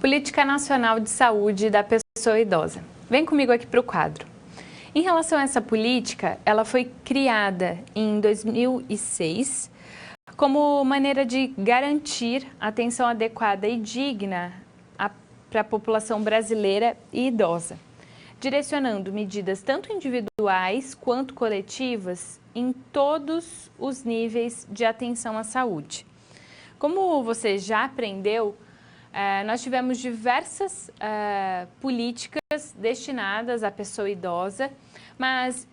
Política Nacional de Saúde da Pessoa Idosa. Vem comigo aqui para o quadro. Em relação a essa política, ela foi criada em 2006 como maneira de garantir atenção adequada e digna para a população brasileira e idosa, direcionando medidas tanto individuais quanto coletivas em todos os níveis de atenção à saúde. Como você já aprendeu, nós tivemos diversas políticas destinadas à pessoa idosa, mas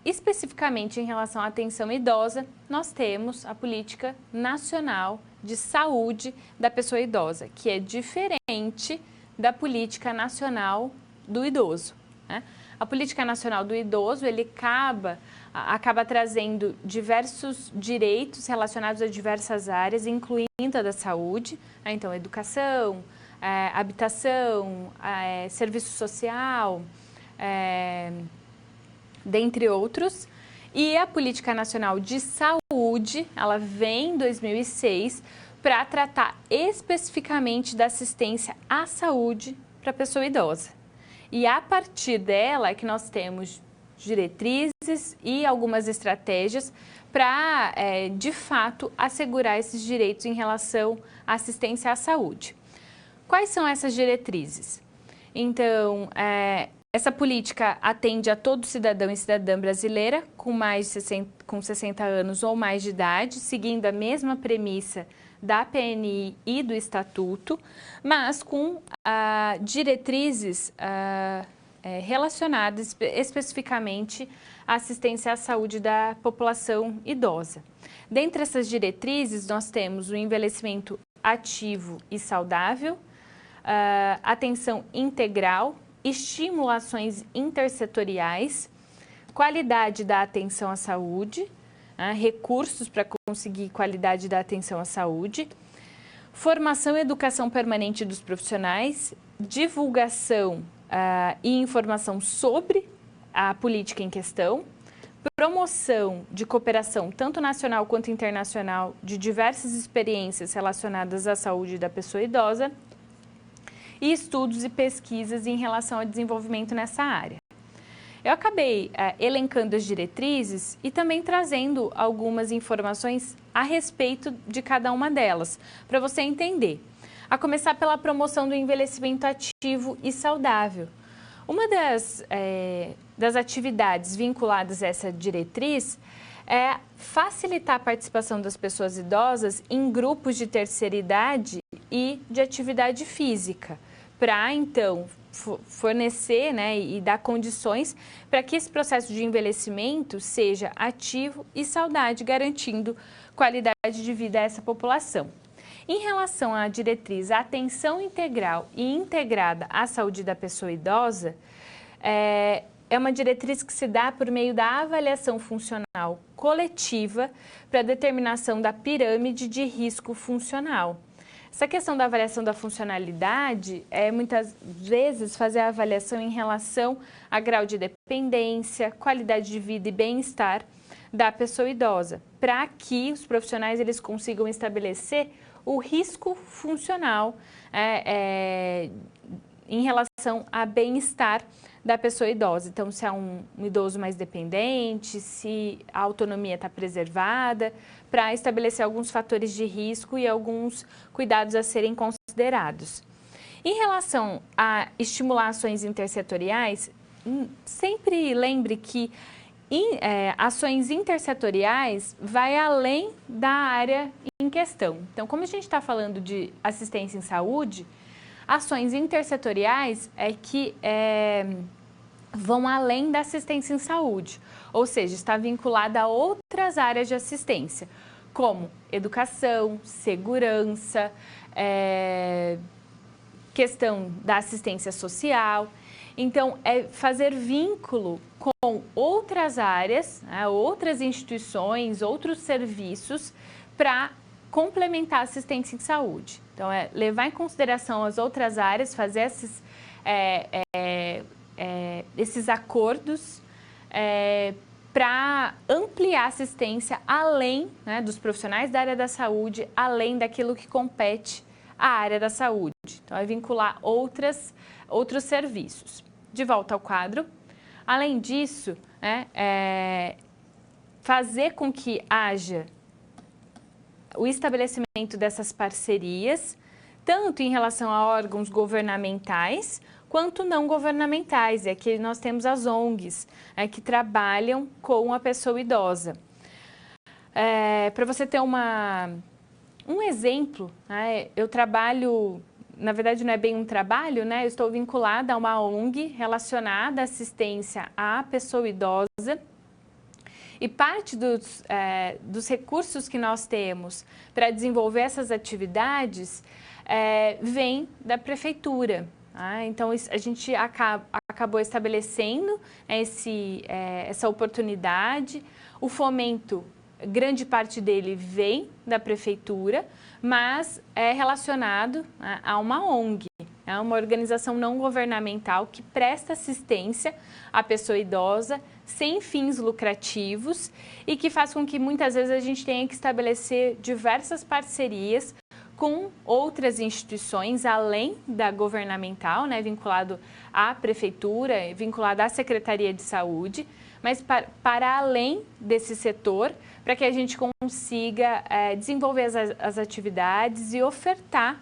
especificamente em relação à atenção idosa, nós temos a Política Nacional de Saúde da Pessoa Idosa, que é diferente da Política Nacional do Idoso, né? A Política Nacional do Idoso, ele acaba trazendo diversos direitos relacionados a diversas áreas, incluindo a da saúde, né? Então, educação, habitação, serviço social, dentre outros. E a Política Nacional de Saúde, ela vem em 2006 para tratar especificamente da assistência à saúde para a pessoa idosa. E a partir dela é que nós temos diretrizes e algumas estratégias para, de fato, assegurar esses direitos em relação à assistência à saúde. Quais são essas diretrizes? Então, essa política atende a todo cidadão e cidadã brasileira com 60 anos ou mais de idade, seguindo a mesma premissa da PNI e do Estatuto, mas com diretrizes relacionadas especificamente à assistência à saúde da população idosa. Dentre essas diretrizes, nós temos o envelhecimento ativo e saudável, atenção integral, estimulações intersetoriais, qualidade da atenção à saúde, recursos para conseguir qualidade da atenção à saúde, formação e educação permanente dos profissionais, divulgação e informação sobre a política em questão, promoção de cooperação tanto nacional quanto internacional de diversas experiências relacionadas à saúde da pessoa idosa e estudos e pesquisas em relação ao desenvolvimento nessa área. Eu acabei elencando as diretrizes e também trazendo algumas informações a respeito de cada uma delas, para você entender. A começar pela promoção do envelhecimento ativo e saudável. Uma das atividades vinculadas a essa diretriz é facilitar a participação das pessoas idosas em grupos de terceira idade e de atividade física, para, então, fornecer, né, e dar condições para que esse processo de envelhecimento seja ativo e saudável, garantindo qualidade de vida a essa população. Em relação à diretriz Atenção Integral e Integrada à Saúde da Pessoa Idosa, é uma diretriz que se dá por meio da avaliação funcional coletiva para a determinação da pirâmide de risco funcional. Essa questão da avaliação da funcionalidade é muitas vezes fazer a avaliação em relação a grau de dependência, qualidade de vida e bem-estar da pessoa idosa, para que os profissionais eles consigam estabelecer o risco funcional em relação a bem-estar da pessoa idosa. Então, se é um idoso mais dependente, se a autonomia está preservada, para estabelecer alguns fatores de risco e alguns cuidados a serem considerados. Em relação a estimulações intersetoriais, sempre lembre que ações intersetoriais vai além da área em questão. Então, como a gente está falando de assistência em saúde, ações intersetoriais vão além da assistência em saúde, ou seja, está vinculada a outras áreas de assistência, como educação, segurança, questão da assistência social. Então, é fazer vínculo com outras áreas, né, outras instituições, outros serviços para complementar a assistência em saúde. Então, é levar em consideração as outras áreas, fazer esses acordos para ampliar a assistência além, né, dos profissionais da área da saúde, além daquilo que compete a área da saúde. Então, é vincular outros serviços. De volta ao quadro. Além disso, fazer com que haja o estabelecimento dessas parcerias, tanto em relação a órgãos governamentais, quanto não governamentais. E aqui nós temos as ONGs, que trabalham com a pessoa idosa. Para você ter um exemplo, eu trabalho, na verdade não é bem um trabalho, eu estou vinculada a uma ONG relacionada à assistência à pessoa idosa. E parte dos recursos que nós temos para desenvolver essas atividades vem da prefeitura. Então, a gente acabou estabelecendo essa oportunidade. O fomento, grande parte dele vem da prefeitura, mas é relacionado a uma ONG. É uma organização não governamental que presta assistência à pessoa idosa sem fins lucrativos e que faz com que muitas vezes a gente tenha que estabelecer diversas parcerias com outras instituições, além da governamental, vinculado à prefeitura, vinculado à Secretaria de Saúde, mas para além desse setor, para que a gente consiga desenvolver as atividades e ofertar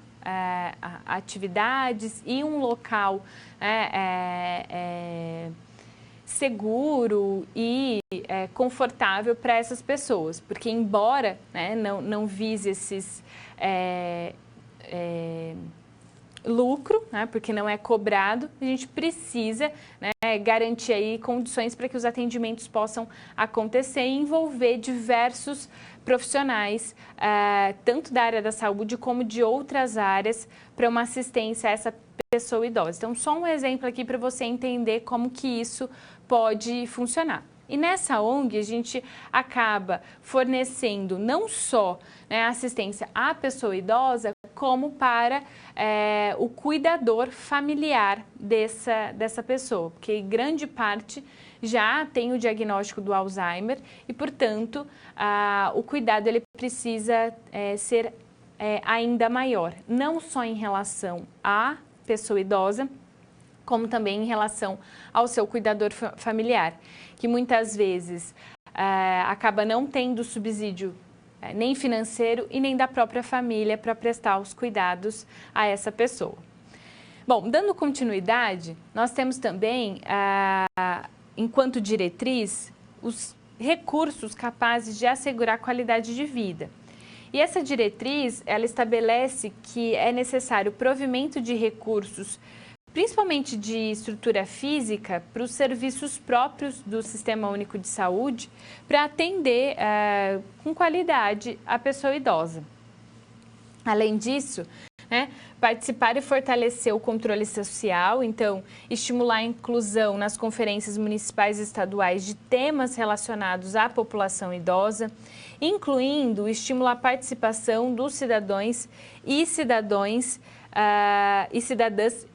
atividades e um local seguro e confortável para essas pessoas, porque embora não vise esses lucro, porque não é cobrado, a gente precisa garantir aí condições para que os atendimentos possam acontecer e envolver diversos profissionais, tanto da área da saúde como de outras áreas, para uma assistência a essa pessoa idosa. Então, só um exemplo aqui para você entender como que isso pode funcionar. E nessa ONG, a gente acaba fornecendo não só assistência à pessoa idosa, como para o cuidador familiar dessa pessoa, porque grande parte já tem o diagnóstico do Alzheimer e, portanto, o cuidado ele precisa ser ainda maior, não só em relação à pessoa idosa, como também em relação ao seu cuidador familiar, que muitas vezes acaba não tendo subsídio nem financeiro e nem da própria família para prestar os cuidados a essa pessoa. Bom, dando continuidade, nós temos também, enquanto diretriz, os recursos capazes de assegurar qualidade de vida. E essa diretriz, ela estabelece que é necessário o provimento de recursos, principalmente de estrutura física, para os serviços próprios do Sistema Único de Saúde, para atender com qualidade a pessoa idosa. Além disso, participar e fortalecer o controle social, então, estimular a inclusão nas conferências municipais e estaduais de temas relacionados à população idosa, incluindo estimular a participação dos cidadãos e cidadãs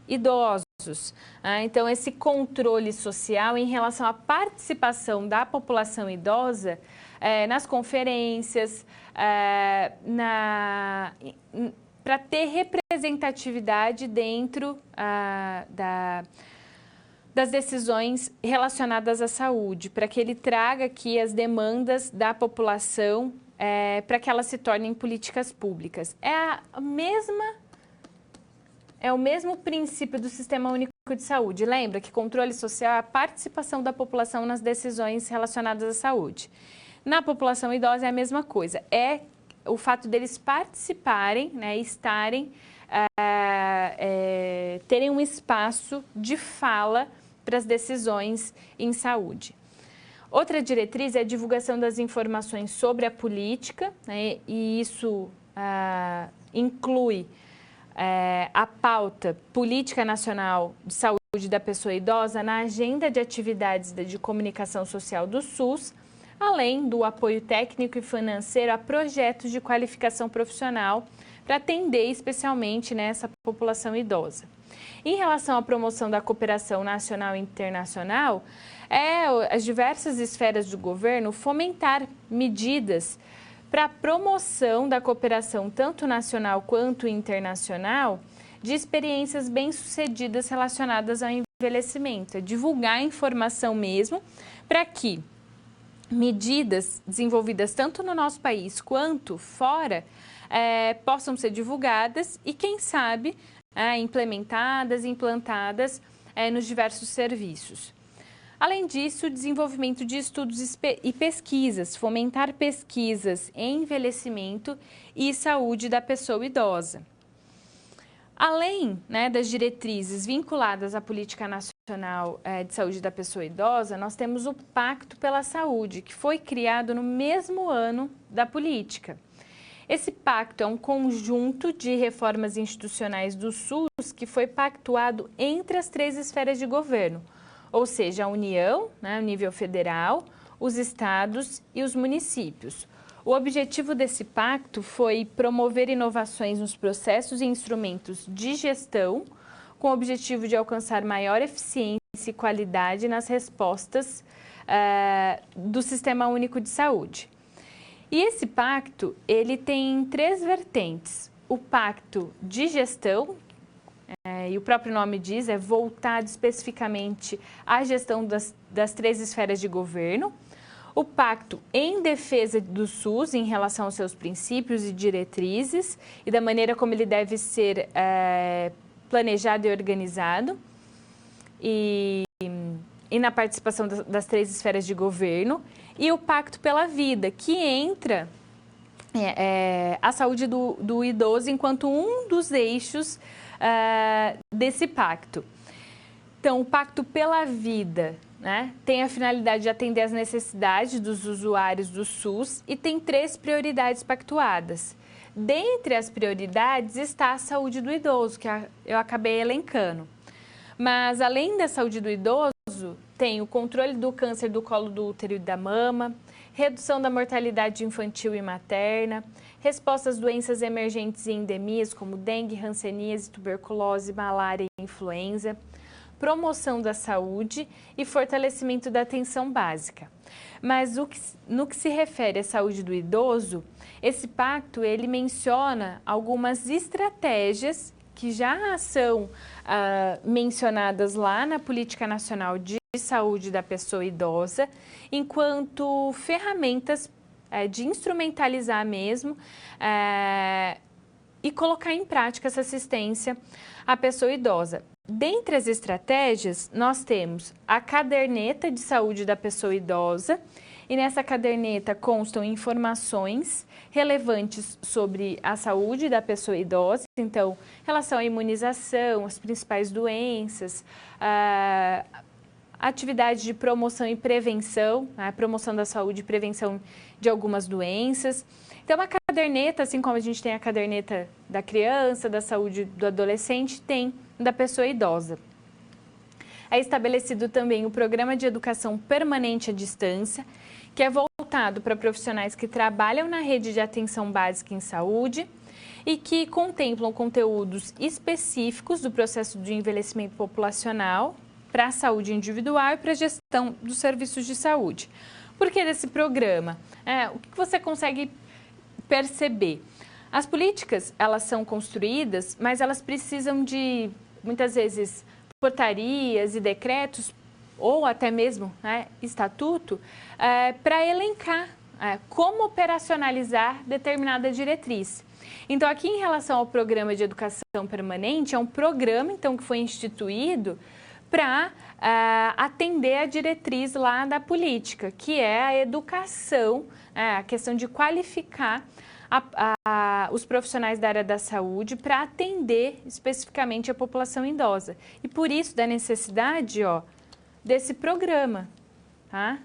idosos. Então, esse controle social em relação à participação da população idosa nas conferências, para ter representatividade dentro das decisões relacionadas à saúde, para que ele traga aqui as demandas da população para que elas se tornem políticas públicas. É o mesmo princípio do Sistema Único de Saúde. Lembra que controle social é a participação da população nas decisões relacionadas à saúde. Na população idosa é a mesma coisa. É o fato deles participarem, estarem, terem um espaço de fala para as decisões em saúde. Outra diretriz é a divulgação das informações sobre a política, e isso inclui a pauta Política Nacional de Saúde da Pessoa Idosa na agenda de atividades de comunicação social do SUS, além do apoio técnico e financeiro a projetos de qualificação profissional para atender especialmente essa população idosa. Em relação à promoção da cooperação nacional e internacional, as diversas esferas do governo fomentar medidas para a promoção da cooperação tanto nacional quanto internacional de experiências bem-sucedidas relacionadas ao envelhecimento, é divulgar a informação mesmo para que medidas desenvolvidas tanto no nosso país quanto fora possam ser divulgadas e, quem sabe, implementadas, implantadas nos diversos serviços. Além disso, o desenvolvimento de estudos e pesquisas, fomentar pesquisas em envelhecimento e saúde da pessoa idosa. Além das diretrizes vinculadas à Política Nacional de Saúde da Pessoa Idosa, nós temos o Pacto pela Saúde, que foi criado no mesmo ano da política. Esse pacto é um conjunto de reformas institucionais do SUS que foi pactuado entre as 3 esferas de governo, ou seja, a União, o nível federal, os estados e os municípios. O objetivo desse pacto foi promover inovações nos processos e instrumentos de gestão, com o objetivo de alcançar maior eficiência e qualidade nas respostas do Sistema Único de Saúde. E esse pacto, ele tem 3 vertentes. O pacto de gestão, e o próprio nome diz, é voltado especificamente à gestão das 3 esferas de governo. O pacto em defesa do SUS em relação aos seus princípios e diretrizes e da maneira como ele deve ser planejado e organizado. E na participação das 3 esferas de governo. E o Pacto pela Vida, que entra a saúde do idoso enquanto um dos eixos desse pacto. Então, o Pacto pela Vida tem a finalidade de atender às necessidades dos usuários do SUS e tem 3 prioridades pactuadas. Dentre as prioridades está a saúde do idoso, que eu acabei elencando. Mas, além da saúde do idoso, tem o controle do câncer do colo do útero e da mama, redução da mortalidade infantil e materna, resposta às doenças emergentes e endemias como dengue, hanseníase, tuberculose, malária e influenza, promoção da saúde e fortalecimento da atenção básica. Mas no que se refere à saúde do idoso, esse pacto ele menciona algumas estratégias que já são mencionadas lá na Política Nacional de Saúde da Pessoa Idosa, enquanto ferramentas de instrumentalizar mesmo e colocar em prática essa assistência à pessoa idosa. Dentre as estratégias, nós temos a caderneta de saúde da pessoa idosa, e nessa caderneta constam informações relevantes sobre a saúde da pessoa idosa, então, relação à imunização, as principais doenças, atividades de promoção e prevenção, promoção da saúde e prevenção de algumas doenças. Então, a caderneta, assim como a gente tem a caderneta da criança, da saúde do adolescente, tem da pessoa idosa. É estabelecido também o Programa de Educação Permanente à Distância, que é voltado para profissionais que trabalham na rede de atenção básica em saúde e que contemplam conteúdos específicos do processo de envelhecimento populacional para a saúde individual e para a gestão dos serviços de saúde. Por que desse programa? O que você consegue perceber? As políticas, elas são construídas, mas elas precisam de, muitas vezes, portarias e decretos, ou até mesmo estatuto, para elencar como operacionalizar determinada diretriz. Então, aqui em relação ao Programa de Educação Permanente, é um programa então, que foi instituído para atender a diretriz lá da política, que é a educação, a questão de qualificar os profissionais da área da saúde para atender especificamente a população idosa. E por isso da necessidade desse programa, tá?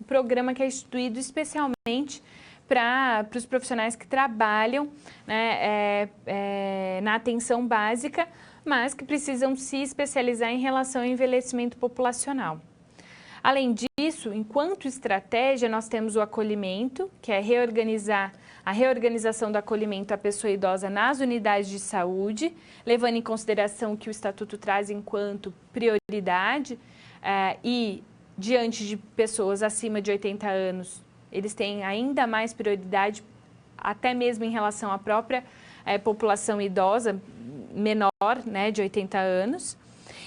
Um programa que é instituído especialmente para os profissionais que trabalham na atenção básica, mas que precisam se especializar em relação ao envelhecimento populacional. Além disso, enquanto estratégia, nós temos o acolhimento, que é a reorganização do acolhimento à pessoa idosa nas unidades de saúde, levando em consideração que o Estatuto traz enquanto prioridade e diante de pessoas acima de 80 anos, eles têm ainda mais prioridade até mesmo em relação à própria população idosa menor, né, de 80 anos.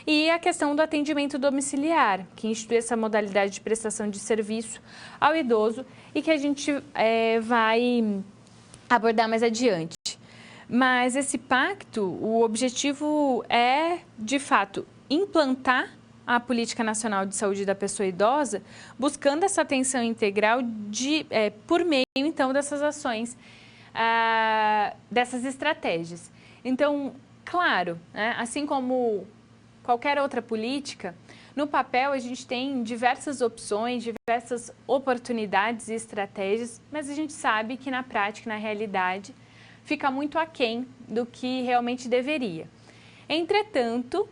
E a questão do atendimento domiciliar, que institui essa modalidade de prestação de serviço ao idoso e que a gente vai abordar mais adiante. Mas esse pacto, o objetivo é, de fato, implantar a Política Nacional de Saúde da Pessoa Idosa, buscando essa atenção integral por meio, então, dessas ações, dessas estratégias. Então, claro, né, assim como qualquer outra política, no papel a gente tem diversas opções, diversas oportunidades e estratégias, mas a gente sabe que na prática, na realidade, fica muito aquém do que realmente deveria. Entretanto,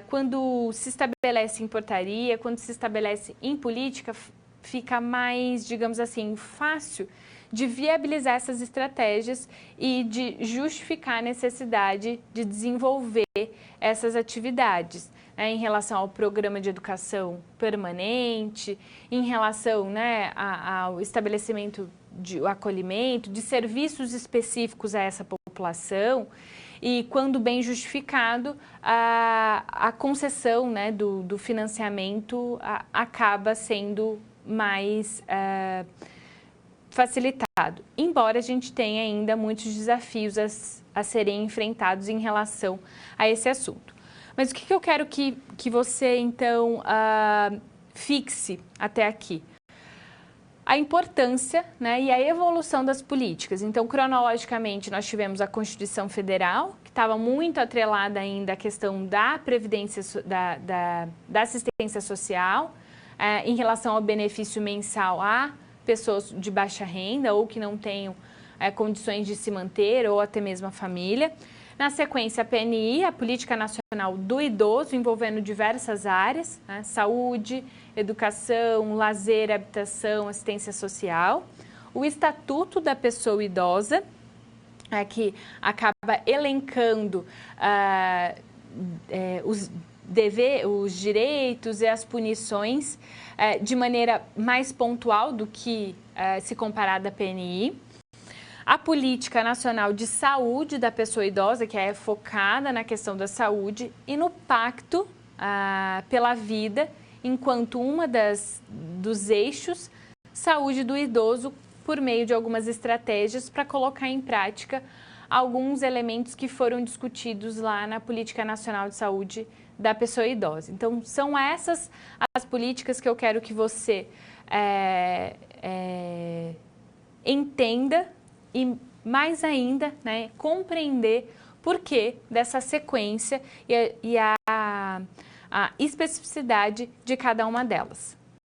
quando se estabelece em portaria, quando se estabelece em política, fica mais, digamos assim, fácil de viabilizar essas estratégias e de justificar a necessidade de desenvolver essas atividades, né, em relação ao programa de educação permanente, em relação, né, ao estabelecimento de acolhimento, de serviços específicos a essa população e, quando bem justificado, a concessão, né, do financiamento acaba sendo mais facilitado, embora a gente tenha ainda muitos desafios a serem enfrentados em relação a esse assunto. Mas o que eu quero que você, então, fixe até aqui? A importância, né, e a evolução das políticas. Então, cronologicamente, nós tivemos a Constituição Federal, que estava muito atrelada ainda à questão da previdência, da assistência social, em relação ao benefício mensal a pessoas de baixa renda ou que não tenham condições de se manter ou até mesmo a família. Na sequência, a PNI, a Política Nacional do Idoso, envolvendo diversas áreas, né, saúde, educação, lazer, habitação, assistência social. O Estatuto da Pessoa Idosa, que acaba elencando os direitos e as punições de maneira mais pontual do que se comparada à PNI. A Política Nacional de Saúde da Pessoa Idosa, que é focada na questão da saúde, e no Pacto pela Vida, enquanto dos eixos, saúde do idoso, por meio de algumas estratégias para colocar em prática alguns elementos que foram discutidos lá na Política Nacional de Saúde da Pessoa Idosa. Então, são essas as políticas que eu quero que você entenda e, mais ainda, né, compreender por que dessa sequência e a especificidade de cada uma delas.